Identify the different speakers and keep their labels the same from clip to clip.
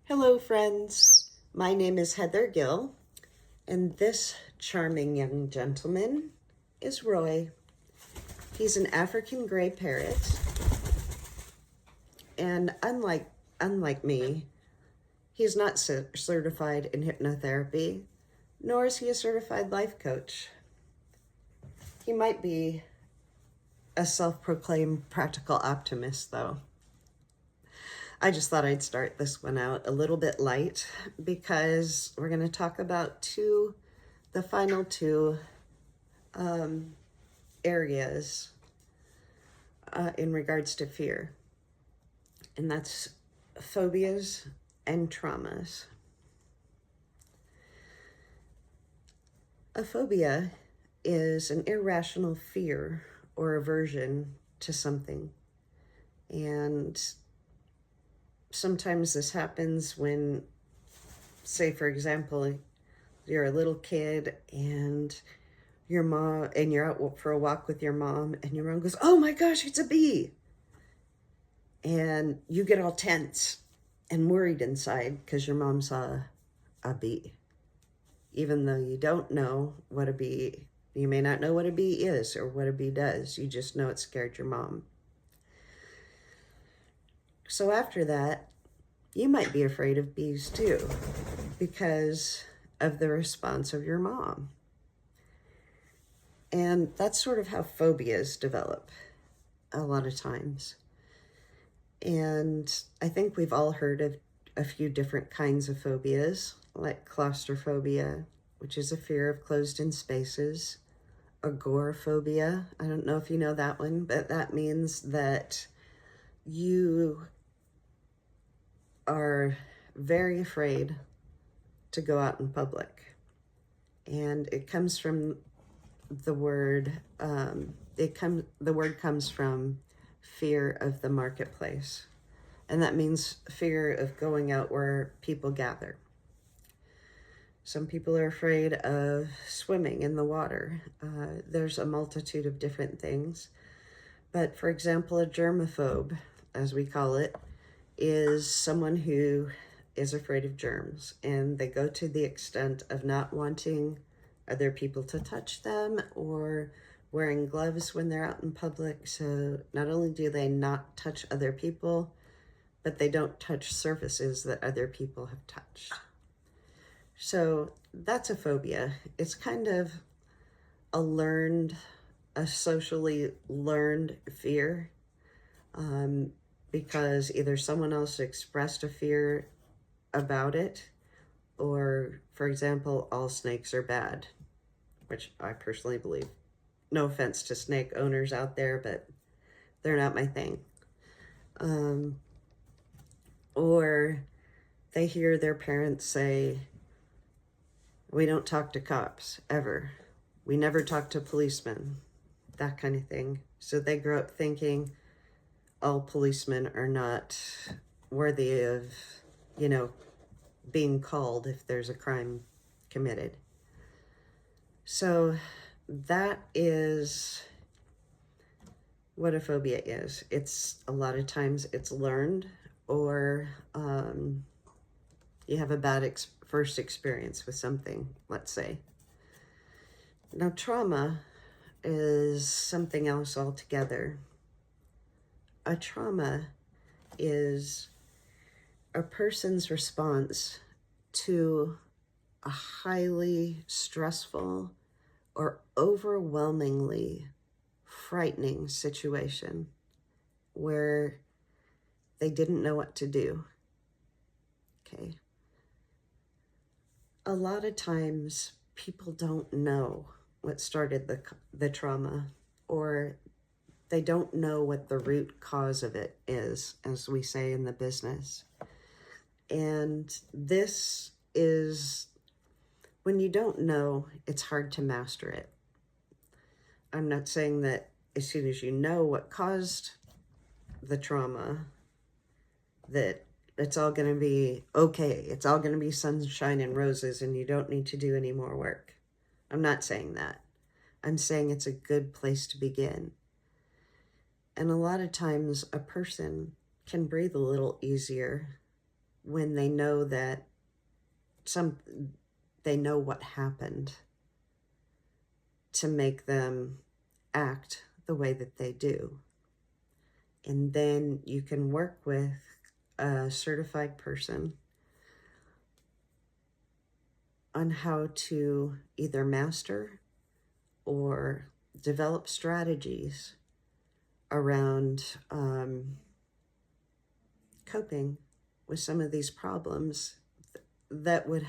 Speaker 1: Hello, friends. My name is Heather Gill, and this charming young gentleman is Roy. He's an African gray parrot, and unlike me, he's not certified in hypnotherapy, nor is he a certified life coach. He might be a self-proclaimed practical optimist, though. I just thought I'd start this one out a little bit light because we're going to talk about the final two areas in regards to fear, and that's phobias and traumas. A phobia is an irrational fear or aversion to something, and sometimes this happens when, say, for example, you're a little kid and you're out for a walk with your mom, and your mom goes, "Oh my gosh, it's a bee." And you get all tense and worried inside because your mom saw a bee. Even though you don't know what a bee, you may not know what a bee is or what a bee does. You just know it scared your mom. So after that, you might be afraid of bees too because of the response of your mom. And that's sort of how phobias develop a lot of times. And I think we've all heard of a few different kinds of phobias, like claustrophobia, which is a fear of closed-in spaces. Agoraphobia, I don't know if you know that one, but that means that you are very afraid to go out in public. And it comes from the word, the word comes from fear of the marketplace. And that means fear of going out where people gather. Some people are afraid of swimming in the water. There's a multitude of different things. But for example, a germaphobe, as we call it, is someone who is afraid of germs, and they go to the extent of not wanting other people to touch them or wearing gloves when they're out in public. So not only do they not touch other people, but they don't touch surfaces that other people have touched. So that's a phobia. It's kind of a socially learned fear, because either someone else expressed a fear about it, or, for example, all snakes are bad, which I personally believe. No offense to snake owners out there, but they're not my thing. Or they hear their parents say, "We don't talk to cops, ever. We never talk to policemen," that kind of thing. So they grow up thinking all policemen are not worthy of, being called if there's a crime committed. So that is what a phobia is. It's a lot of times it's learned, or you have a bad first experience with something, let's say. Now, trauma is something else altogether. A trauma is a person's response to a highly stressful or overwhelmingly frightening situation where they didn't know what to do. Okay. A lot of times people don't know what started the trauma, or they don't know what the root cause of it is, as we say in the business. And this is, when you don't know, it's hard to master it. I'm not saying that as soon as you know what caused the trauma, that it's all going to be okay. It's all going to be sunshine and roses and you don't need to do any more work. I'm not saying that. I'm saying it's a good place to begin. And a lot of times a person can breathe a little easier when they know that they know what happened to make them act the way that they do. And then you can work with a certified person on how to either master or develop strategies around coping with some of these problems that would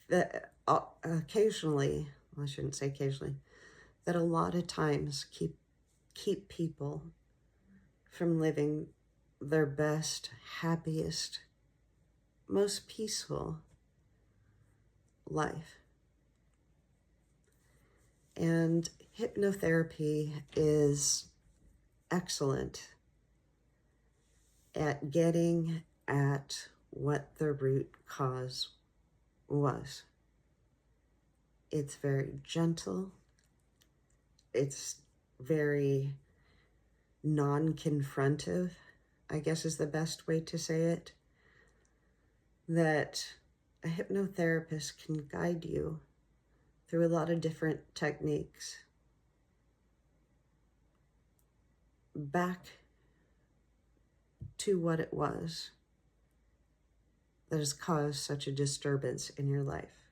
Speaker 1: that occasionally, well, I shouldn't say occasionally, that a lot of times keep people from living their best, happiest, most peaceful life. And hypnotherapy is excellent at getting at what the root cause was. It's very gentle. It's very non-confrontive, I guess is the best way to say it. That a hypnotherapist can guide you through a lot of different techniques back to what it was that has caused such a disturbance in your life.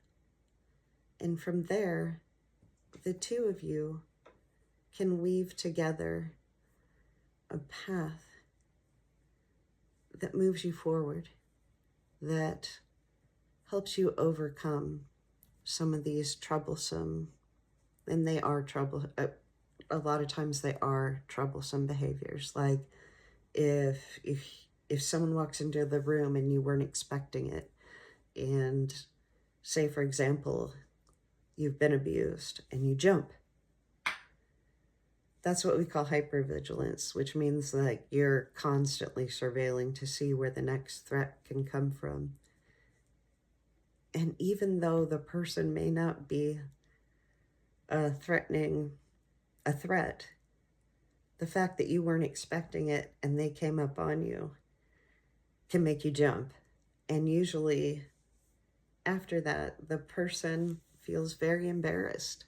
Speaker 1: And from there, the two of you can weave together a path that moves you forward, that helps you overcome some of these troublesome, and they are a lot of times they are troublesome behaviors. Like if someone walks into the room and you weren't expecting it, and say, for example, you've been abused and you jump. That's what we call hypervigilance, which means that you're constantly surveilling to see where the next threat can come from. And even though the person may not be threatening a threat, the fact that you weren't expecting it and they came up on you can make you jump. And usually after that, the person feels very embarrassed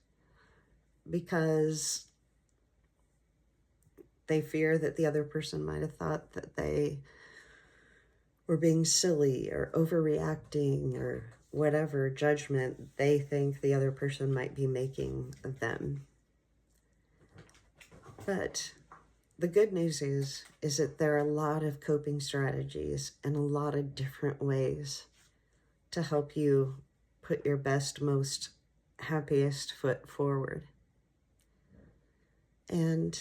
Speaker 1: because they fear that the other person might have thought that they were being silly or overreacting or whatever judgment they think the other person might be making of them. But the good news is that there are a lot of coping strategies and a lot of different ways to help you put your best, most happiest foot forward. And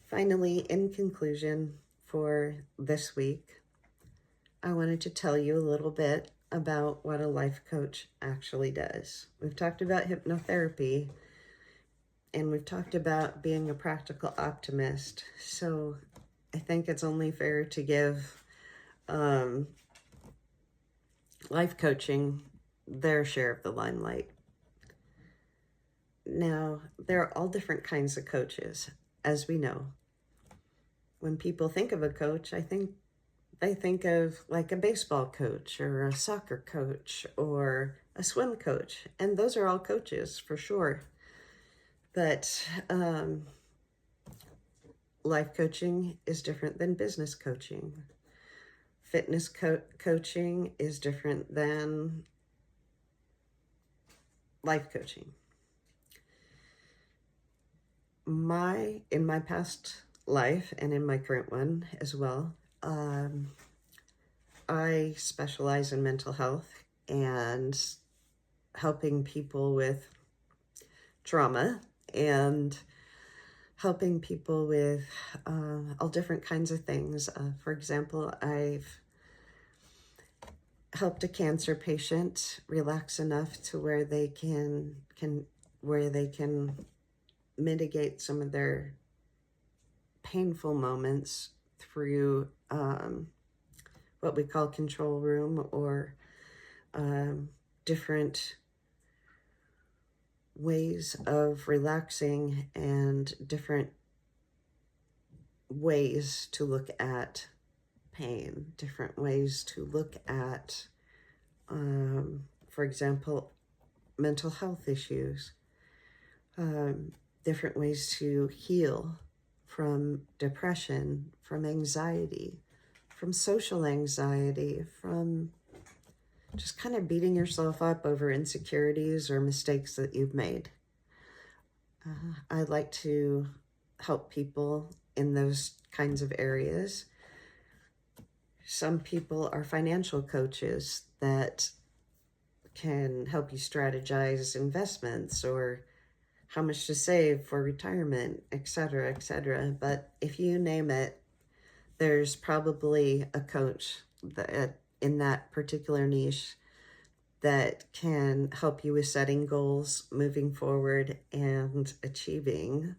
Speaker 1: finally, in conclusion for this week, I wanted to tell you a little bit about what a life coach actually does. We've talked about hypnotherapy, and we've talked about being a practical optimist. So I think it's only fair to give life coaching their share of the limelight. Now, there are all different kinds of coaches, as we know. When people think of a coach, I think they think of like a baseball coach or a soccer coach or a swim coach. And those are all coaches for sure. But life coaching is different than business coaching. Fitness coaching is different than life coaching. In my past life and in my current one as well, I specialize in mental health and helping people with trauma and helping people with all different kinds of things. For example, I've helped a cancer patient relax enough to where they can mitigate some of their painful moments through what we call control room or different ways of relaxing and different ways to look at pain, different ways to look at, for example, mental health issues, different ways to heal from depression, from anxiety, from social anxiety, from just kind of beating yourself up over insecurities or mistakes that you've made. I'd like to help people in those kinds of areas. Some people are financial coaches that can help you strategize investments or how much to save for retirement, etc., etc. But if you name it, there's probably a coach that in that particular niche that can help you with setting goals, moving forward, and achieving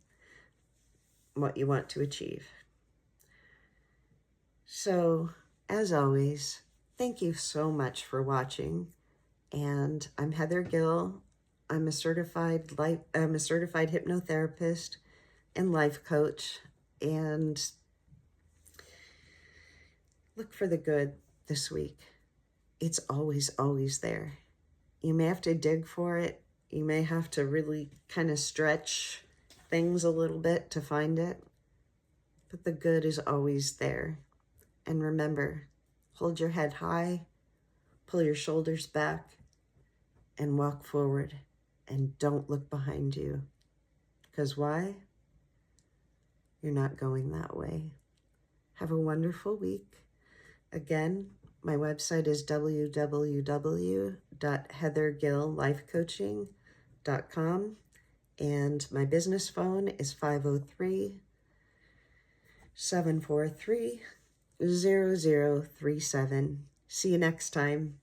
Speaker 1: what you want to achieve. So, as always, thank you so much for watching. And I'm Heather Gill. I'm a certified hypnotherapist and life coach. And look for the good this week. It's always, always there. You may have to dig for it. You may have to really kind of stretch things a little bit to find it. But the good is always there. And remember, hold your head high, pull your shoulders back, and walk forward. And don't look behind you. Because why? You're not going that way. Have a wonderful week. Again, my website is www.heathergilllifecoaching.com, and my business phone is 503-743-0037. See you next time.